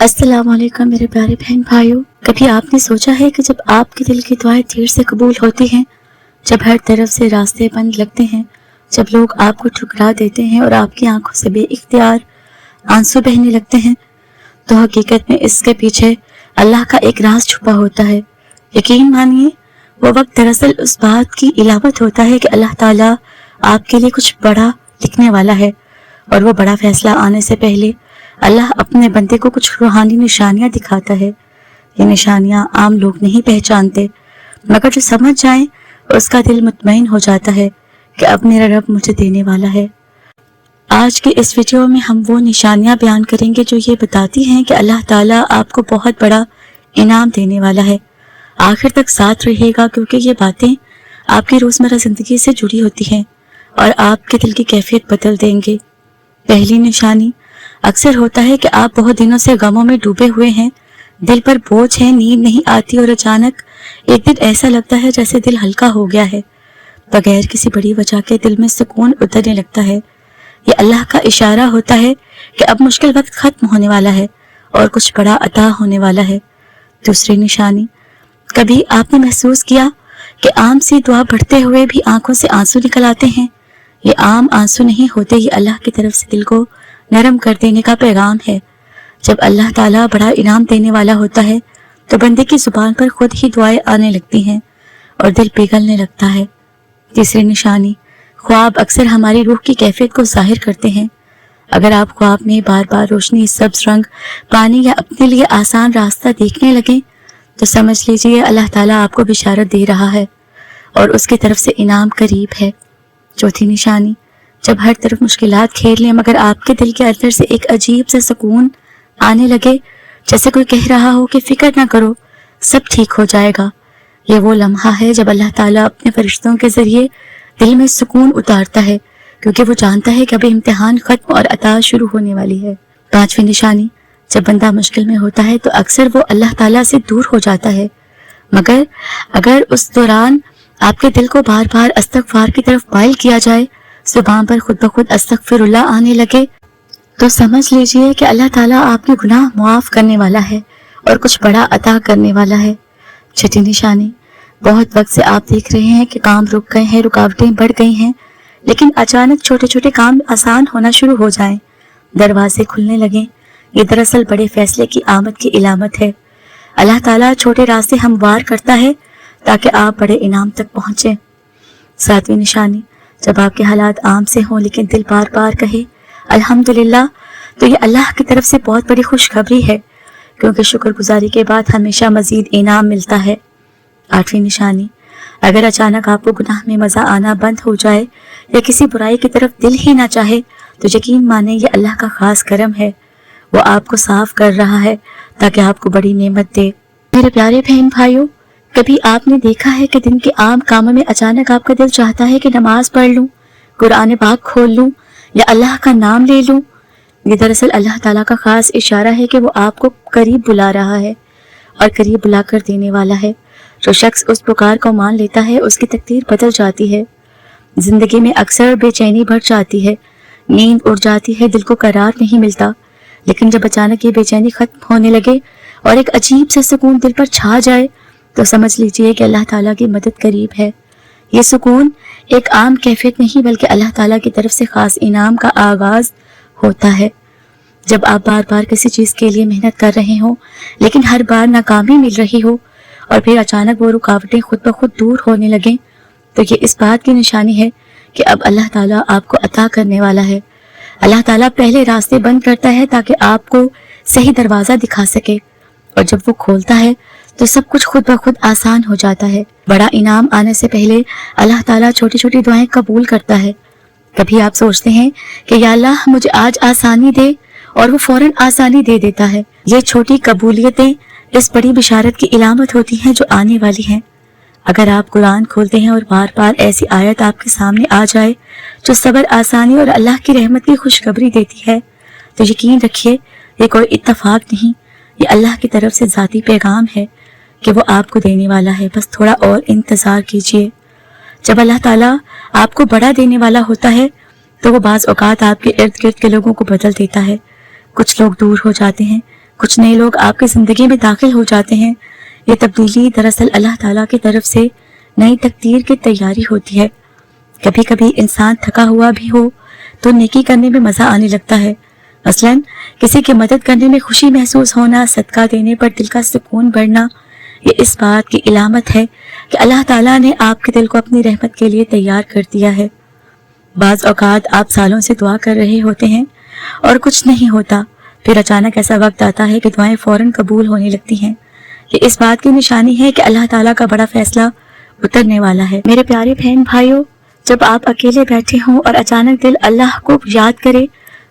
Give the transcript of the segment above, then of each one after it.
अस्सलाम वालेकुम मेरे प्यारे बहन भाइयों। कभी आपने सोचा है कि जब आपके दिल की दुआएं देर से कबूल होती हैं, जब हर तरफ से रास्ते बंद लगते हैं, जब लोग आपको ठुकरा देते हैं और आपकी आंखों से बेइख्तियार आंसू बहने लगते हैं, तो हकीकत में इसके पीछे अल्लाह का एक राज छुपा होता है। यकीन मानिए, वो वक्त दरअसल उस बात की इलामत होता है कि अल्लाह ताला आपके लिए कुछ बड़ा लिखने वाला है, और वो बड़ा फैसला आने से पहले अल्लाह अपने बंदे को कुछ रूहानी निशानियां दिखाता है। ये निशानियां आम लोग नहीं पहचानते, मगर जो समझ जाए उसका दिल मुतमईन हो जाता है कि अब मेरा रब मुझे देने वाला है। आज के इस वीडियो में हम वो निशानियां बयान करेंगे जो ये बताती हैं कि अल्लाह ताला आपको बहुत बड़ा इनाम देने वाला है। आखिर तक साथ रहिएगा, क्योंकि ये बातें आपकी रोजमर्रा जिंदगी से जुड़ी होती हैं और आपके दिल की कैफियत बदल देंगे। पहली निशानी, अक्सर होता है कि आप बहुत दिनों से गमों में डूबे हुए हैं, दिल पर बोझ है, नींद नहीं आती और अचानक एक दिन ऐसा लगता है जैसे दिल हल्का हो गया है। बगैर किसी बड़ी वजह के दिल में सुकून उतरने लगता है। ये अल्लाह का इशारा होता है कि अब मुश्किल वक्त खत्म होने वाला है और कुछ बड़ा अता होने वाला है। दूसरी निशानी, कभी आपने महसूस किया कि आम सी दुआ बढ़ते हुए भी आंखों से आंसू निकल आते हैं? ये आम आंसू नहीं होते, ये अल्लाह की तरफ से दिल को नरम कर देने का पैगाम है। जब अल्लाह ताला बड़ा इनाम देने वाला होता है तो बंदे की जुबान पर खुद ही दुआएं आने लगती हैं और दिल पिघलने लगता है। तीसरी निशानी, ख्वाब अक्सर हमारी रूह की कैफियत को जाहिर करते हैं। अगर आप ख्वाब में बार बार रोशनी, सब्ज रंग, पानी या अपने लिए आसान रास्ता देखने लगे तो समझ लीजिए अल्लाह ताला आपको बिशारत दे रहा है और उसकी तरफ से इनाम करीब है। चौथी निशानी, जब हर तरफ मुश्किलात घेर लें मगर आपके दिल के अंदर से एक अजीब सा सुकून आने लगे, जैसे कोई कह रहा हो कि फिक्र ना करो, सब ठीक हो जाएगा। ये वो लम्हा है जब अल्लाह ताला अपने फरिश्तों के जरिए दिल में सुकून उतारता है, क्योंकि वो जानता है कि अभी इम्तिहान खत्म और अता शुरू होने वाली है। पांचवी निशानी, जब बंदा मुश्किल में होता है तो अक्सर वो अल्लाह ताला से दूर हो जाता है, मगर अगर उस दौरान आपके दिल को बार बार इस्तग़फ़ार की तरफ माइल किया जाए, जुबान पर खुद ब खुद अस्तग़फ़िरुल्लाह आने लगे, तो समझ लीजिए कि अल्लाह ताला आपके गुनाह मुआफ करने वाला है और कुछ बड़ा अता करने वाला है। छठी निशानी, बहुत वक्त से आप देख रहे हैं कि काम रुक गए हैं, रुकावटें बढ़ गई हैं, लेकिन अचानक छोटे छोटे काम आसान होना शुरू हो जाएं, दरवाजे खुलने लगें। ये दरअसल बड़े फैसले की आमद की इलामत है। अल्लाह ताला छोटे रास्ते हमवार करता है ताकि आप बड़े इनाम तक पहुंचे। सातवीं निशानी, जब आपके हालात आम से हों लेकिन दिल बार बार कहे अल्हम्दुलिल्लाह, तो ये अल्लाह की तरफ से बहुत बड़ी खुशखबरी है, क्योंकि शुक्रगुजारी के बाद हमेशा मजीद इनाम मिलता है। आठवीं निशानी, अगर अचानक आपको गुनाह में मजा आना बंद हो जाए या किसी बुराई की तरफ दिल ही ना चाहे, तो यकीन माने ये अल्लाह का खास करम है। वो आपको साफ कर रहा है ताकि आपको बड़ी नेमत दे। मेरे प्यारे बहन भाइयों, कभी आपने देखा है कि दिन के आम कामों में अचानक आपका दिल चाहता है कि नमाज पढ़ लूं, कुरान पाक खोल लूं या अल्लाह का नाम ले लूं? ये दरअसल अल्लाह ताला का खास इशारा है कि वो आपको करीब बुला रहा है और करीब बुलाकर देने वाला है। जो शख्स उस पुकार को मान लेता है उसकी तकदीर बदल जाती है। जिंदगी में अक्सर बेचैनी बढ़ जाती है, नींद उड़ जाती है, दिल को करार नहीं मिलता, लेकिन जब अचानक ये बेचैनी खत्म होने लगे और एक अजीब से सुकून दिल पर छा जाए, तो समझ लीजिए कि अल्लाह ताला की मदद करीब है। ये सुकून एक आम कैफियत नहीं बल्कि अल्लाह ताला की तरफ से खास इनाम का आगाज होता है। जब आप बार बार किसी चीज के लिए मेहनत कर रहे हो लेकिन हर बार नाकामी मिल रही हो और फिर अचानक वो रुकावटें खुद ब खुद दूर होने लगें, तो ये इस बात की निशानी है कि अब अल्लाह ताला आपको अता करने वाला है। अल्लाह ताला पहले रास्ते बंद करता है ताकि आपको सही दरवाजा दिखा सके, और जब वो खोलता है तो सब कुछ खुद ब खुद आसान हो जाता है। बड़ा इनाम आने से पहले अल्लाह ताला छोटी छोटी दुआएं कबूल करता है। कभी आप सोचते हैं कि या अल्लाह मुझे आज आसानी दे, और वो फौरन आसानी दे देता है। ये छोटी कबूलियतें इस बड़ी बिशारत की इलामत होती हैं जो आने वाली हैं। अगर आप कुरान खोलते हैं और बार बार ऐसी आयत आपके सामने आ जाए जो सब्र, आसानी और अल्लाह की रहमत की खुशखबरी देती है, तो यकीन रखिए ये कोई इत्तफाक नहीं, ये अल्लाह की तरफ से ज़ाती पैगाम है कि वो आपको देने वाला है। बस थोड़ा और इंतजार कीजिए। जब अल्लाह ताला आपको बड़ा देने वाला होता है तो वो बाज़ औक़ात आपके इर्द गिर्द के लोगों को बदल देता है। कुछ लोग दूर हो जाते हैं, کچھ نئے لوگ آپ کی زندگی میں داخل ہو جاتے ہیں۔ یہ تبدیلی دراصل اللہ تعالیٰ کی طرف سے نئی تقدیر کی تیاری ہوتی ہے۔ کبھی کبھی انسان تھکا ہوا بھی ہو تو نیکی کرنے میں مزہ آنے لگتا ہے۔ مثلاً کسی کی مدد کرنے میں خوشی محسوس ہونا، صدقہ دینے پر دل کا سکون بڑھنا، یہ اس بات کی علامت ہے کہ اللہ تعالیٰ نے آپ کے دل کو اپنی رحمت کے لیے تیار کر دیا ہے۔ بعض اوقات آپ سالوں سے دعا کر رہے ہوتے ہیں اور کچھ نہیں ہوتا، پھر اچانک ایسا وقت آتا ہے کہ دعائیں فوراً قبول ہونے لگتی ہیں۔ یہ اس بات کی نشانی ہے کہ اللہ تعالیٰ کا بڑا فیصلہ اترنے والا ہے۔ میرے پیارے بہن بھائیوں، جب آپ اکیلے بیٹھے ہوں اور اچانک دل اللہ کو یاد کرے،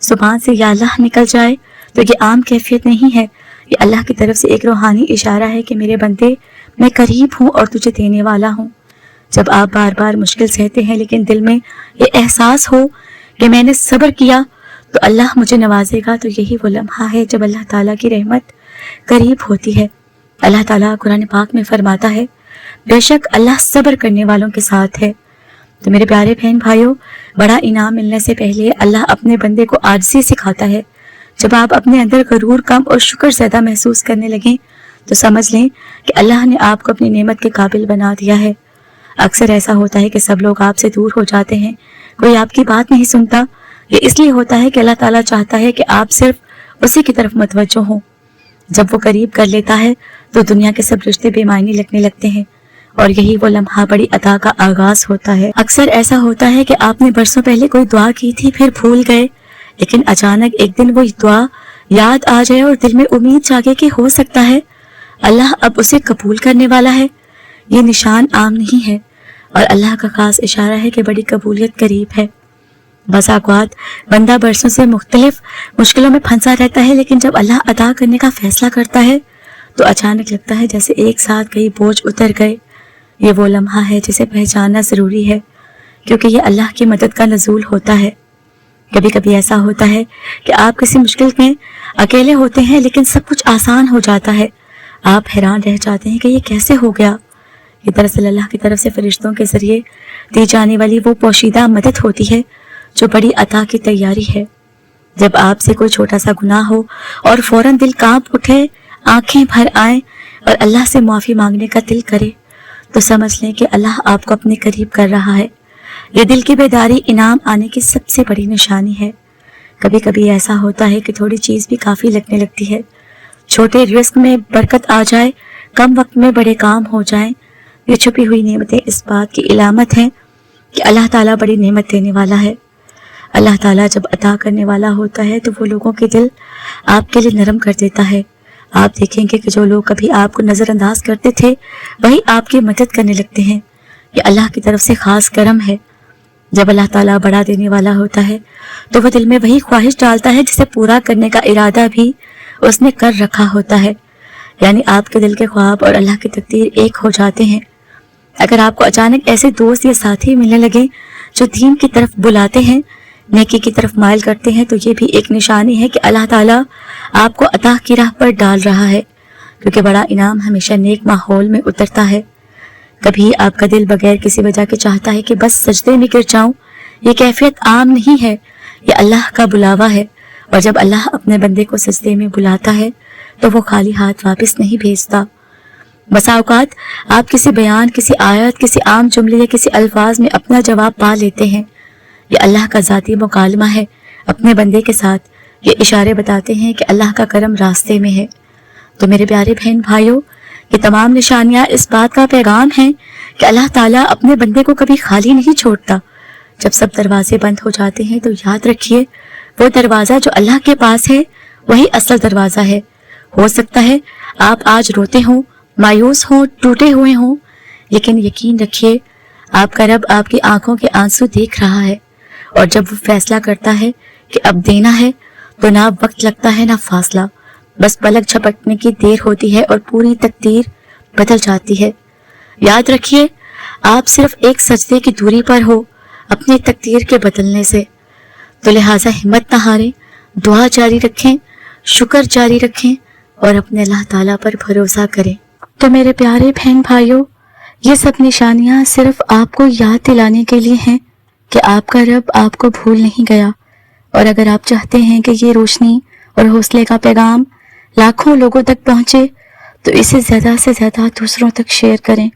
زبان سے یا اللہ نکل جائے، تو یہ عام کیفیت نہیں ہے، یہ اللہ کی طرف سے ایک روحانی اشارہ ہے کہ میرے بندے، میں قریب ہوں اور تجھے دینے والا ہوں۔ جب آپ بار بار مشکل سہتے ہیں لیکن دل میں یہ احساس ہو کہ میں نے صبر کیا تو اللہ مجھے نوازے گا، تو یہی وہ لمحہ ہے جب اللہ تعالیٰ کی رحمت قریب ہوتی ہے۔ اللہ تعالیٰ قرآن پاک میں فرماتا ہے، بے شک اللہ صبر کرنے والوں کے ساتھ ہے۔ تو میرے پیارے بہن بھائیوں، بڑا انعام ملنے سے پہلے اللہ اپنے بندے کو عاجزی سکھاتا ہے۔ جب آپ اپنے اندر غرور کم اور شکر زیادہ محسوس کرنے لگیں تو سمجھ لیں کہ اللہ نے آپ کو اپنی نعمت کے قابل بنا دیا ہے۔ اکثر ایسا ہوتا ہے کہ سب لوگ آپ سے دور ہو جاتے ہیں، کوئی آپ کی بات نہیں سنتا۔ یہ اس لیے ہوتا ہے کہ اللہ تعالیٰ چاہتا ہے کہ آپ صرف اسی کی طرف متوجہ ہوں۔ جب وہ قریب کر لیتا ہے تو دنیا کے سب رشتے بے معنی لگنے لگتے ہیں، اور یہی وہ لمحہ بڑی عطا کا آغاز ہوتا ہے۔ اکثر ایسا ہوتا ہے کہ آپ نے برسوں پہلے کوئی دعا کی تھی، پھر بھول گئے، لیکن اچانک ایک دن وہ دعا یاد آ جائے اور دل میں امید جاگے کہ ہو سکتا ہے اللہ اب اسے قبول کرنے والا ہے۔ یہ نشان عام نہیں ہے اور اللہ کا خاص اشارہ ہے کہ بڑی قبولیت قریب ہے۔ بس اوقات بندہ برسوں سے مختلف مشکلوں میں پھنسا رہتا ہے، لیکن جب اللہ عطا کرنے کا فیصلہ کرتا ہے تو اچانک لگتا ہے جیسے ایک ساتھ کئی بوجھ اتر گئے۔ یہ وہ لمحہ ہے جسے پہچاننا ضروری ہے، کیونکہ یہ اللہ کی مدد کا نزول ہوتا ہے۔ کبھی کبھی ایسا ہوتا ہے کہ آپ کسی مشکل میں اکیلے ہوتے ہیں لیکن سب کچھ آسان ہو جاتا ہے۔ آپ حیران رہ جاتے ہیں کہ یہ کیسے ہو گیا۔ یہ دراصل اللہ کی طرف سے فرشتوں کے ذریعے دی جانے والی وہ پوشیدہ مدد ہوتی ہے جو بڑی عطا کی تیاری ہے۔ جب آپ سے کوئی چھوٹا سا گناہ ہو اور فوراً دل کانپ اٹھے، آنکھیں بھر آئیں اور اللہ سے معافی مانگنے کا دل کرے، تو سمجھ لیں کہ اللہ آپ کو اپنے قریب کر رہا ہے۔ یہ دل کی بیداری انعام آنے کی سب سے بڑی نشانی ہے۔ کبھی کبھی ایسا ہوتا ہے کہ تھوڑی چیز بھی کافی لگنے لگتی ہے، چھوٹے رزق میں برکت آ جائے، کم وقت میں بڑے کام ہو جائیں۔ یہ چھپی ہوئی نعمتیں اس بات کی علامت ہیں کہ اللہ تعالیٰ بڑی نعمت دینے والا ہے۔ اللہ تعالیٰ جب عطا کرنے والا ہوتا ہے تو وہ لوگوں کے دل آپ کے لیے نرم کر دیتا ہے۔ آپ دیکھیں گے کہ جو لوگ کبھی آپ کو نظر انداز کرتے تھے وہی آپ کی مدد کرنے لگتے ہیں۔ یہ اللہ کی طرف سے خاص کرم ہے۔ جب اللہ تعالیٰ بڑا دینے والا ہوتا ہے تو وہ دل میں وہی خواہش ڈالتا ہے جسے پورا کرنے کا ارادہ بھی اس نے کر رکھا ہوتا ہے، یعنی آپ کے دل کے خواب اور اللہ کی تقدیر ایک ہو جاتے ہیں۔ اگر آپ کو اچانک ایسے دوست یا ساتھی ملنے لگے جو دین کی طرف بلاتے ہیں، نیکی کی طرف مائل کرتے ہیں، تو یہ بھی ایک نشانی ہے کہ اللہ تعالیٰ آپ کو عطا کی راہ پر ڈال رہا ہے، کیونکہ بڑا انعام ہمیشہ نیک ماحول میں اترتا ہے۔ کبھی آپ کا دل بغیر کسی وجہ کے چاہتا ہے کہ بس سجدے میں گر جاؤں۔ یہ کیفیت عام نہیں ہے، یہ اللہ کا بلاوا ہے، اور جب اللہ اپنے بندے کو سجدے میں بلاتا ہے تو وہ خالی ہاتھ واپس نہیں بھیجتا۔ بسا اوقات آپ کسی بیان، کسی آیت، کسی عام جملے یا کسی الفاظ میں اپنا جواب پا لیتے ہیں۔ یہ اللہ کا ذاتی مکالمہ ہے اپنے بندے کے ساتھ۔ یہ اشارے بتاتے ہیں کہ اللہ کا کرم راستے میں ہے۔ تو میرے پیارے بہن بھائیوں، یہ تمام نشانیاں اس بات کا پیغام ہیں کہ اللہ تعالیٰ اپنے بندے کو کبھی خالی نہیں چھوڑتا۔ جب سب دروازے بند ہو جاتے ہیں تو یاد رکھیے، وہ دروازہ جو اللہ کے پاس ہے وہی اصل دروازہ ہے۔ ہو سکتا ہے آپ آج روتے ہوں، مایوس ہوں، ٹوٹے ہوئے ہوں، لیکن یقین رکھیے آپ کا رب آپ کی آنکھوں کے آنسو دیکھ رہا ہے، اور جب وہ فیصلہ کرتا ہے کہ اب دینا ہے تو نہ وقت لگتا ہے نہ فاصلہ، بس پلک جھپکنے کی دیر ہوتی ہے اور پوری تقدیر بدل جاتی ہے۔ یاد رکھیے آپ صرف ایک سجدے کی دوری پر ہو اپنی تقدیر کے بدلنے سے، تو لہٰذا ہمت نہ ہاریں، دعا جاری رکھیں، شکر جاری رکھیں اور اپنے اللہ تعالیٰ پر بھروسہ کریں۔ تو میرے پیارے بہن بھائیوں، یہ سب نشانیاں صرف آپ کو یاد دلانے کے لیے ہیں کہ آپ کا رب آپ کو بھول نہیں گیا، اور اگر آپ چاہتے ہیں کہ یہ روشنی اور حوصلے کا پیغام لاکھوں لوگوں تک پہنچے تو اسے زیادہ سے زیادہ دوسروں تک شیئر کریں۔